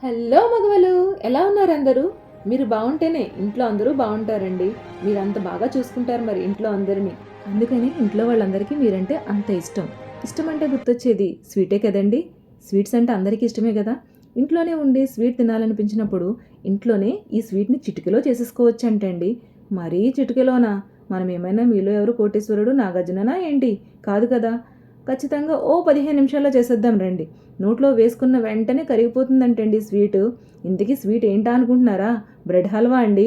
Hello మగవలు, ఎలా ఉన్నారు అందరూ? మీరు బాగుంటేనే ఇంట్లో అందరూ బాగుంటారండి. మీరు అంత బాగా చూసుకుంటారు మరి ఇంట్లో అందరినీ. అందుకని ఇంట్లో వాళ్ళందరికీ మీరంటే అంత ఇష్టం. ఇష్టం అంటే గుర్తొచ్చేది స్వీటే కదండి. స్వీట్స్ అంటే అందరికీ ఇష్టమే కదా. ఇంట్లోనే ఉండి స్వీట్ తినాలనిపించినప్పుడు ఇంట్లోనే ఈ స్వీట్ని చిటికెలో చేసేసుకోవచ్చు అంటండి. మరీ చిటికెలోనా? మనం ఏమైనా మీలో ఎవరు కోటేశ్వరుడు నాగార్జుననా ఏంటి? కాదు కదా. ఖచ్చితంగా ఓ 15 నిమిషాల్లో చేసేద్దాం రండి. నోట్లో వేసుకున్న వెంటనే కరిగిపోతుందంటండి స్వీటు. ఇంతకీ స్వీట్ ఏంటా అనుకుంటున్నారా? బ్రెడ్ హల్వా అండి.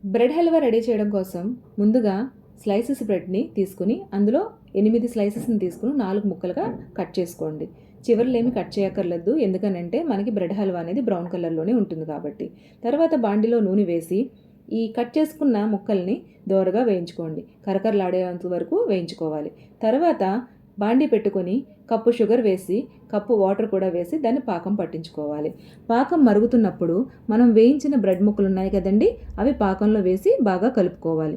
బ్రెడ్ హల్వా రెడీ చేయడం కోసం ముందుగా స్లైసెస్ బ్రెడ్ని తీసుకుని అందులో 8 స్లైసెస్ని తీసుకుని 4 ముక్కలుగా కట్ చేసుకోండి. చివర్లేమి కట్ చేయక్కర్లేదు, ఎందుకనంటే మనకి బ్రెడ్ హల్వా అనేది బ్రౌన్ కలర్లోనే ఉంటుంది కాబట్టి. తర్వాత బాండిలో నూనె వేసి ఈ కట్ చేసుకున్న ముక్కల్ని దోరగా వేయించుకోండి. కరకరలాడేంత వరకు వేయించుకోవాలి. తర్వాత బాండి పెట్టుకొని కప్పు షుగర్ వేసి కప్పు వాటర్ కూడా వేసి దాన్ని పాకం పట్టించుకోవాలి. పాకం మరుగుతున్నప్పుడు మనం వేయించిన బ్రెడ్ ముక్కలు ఉన్నాయి కదండి, అవి పాకంలో వేసి బాగా కలుపుకోవాలి.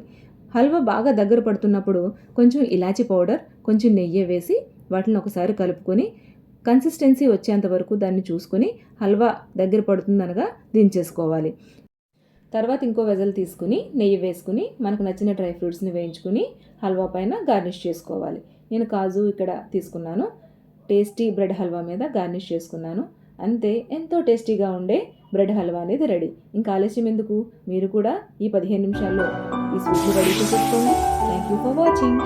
హల్వా బాగా దగ్గర పడుతున్నప్పుడు కొంచెం ఇలాచీ పౌడర్, కొంచెం నెయ్యి వేసి వాటిని ఒకసారి కలుపుకొని కన్సిస్టెన్సీ వచ్చేంత వరకు దాన్ని చూసుకొని హల్వా దగ్గర పడుతుందనగా దించేసుకోవాలి. తర్వాత ఇంకో వెజల్ తీసుకుని నెయ్యి వేసుకుని మనకు నచ్చిన డ్రై ఫ్రూట్స్ని వేయించుకుని హల్వా పైన గార్నిష్ చేసుకోవాలి. నేను కాజు ఇక్కడ తీసుకున్నాను. టేస్టీ బ్రెడ్ హల్వా మీద గార్నిష్ చేసుకున్నాను. అంతే, ఎంతో టేస్టీగా ఉండే బ్రెడ్ హల్వా అనేది రెడీ. ఇంకా ఆలస్యం ఎందుకు, మీరు కూడా ఈ 15 నిమిషాల్లో ఈ స్వీట్ని రెడీ చేసేసుకోండి. Thank you for watching.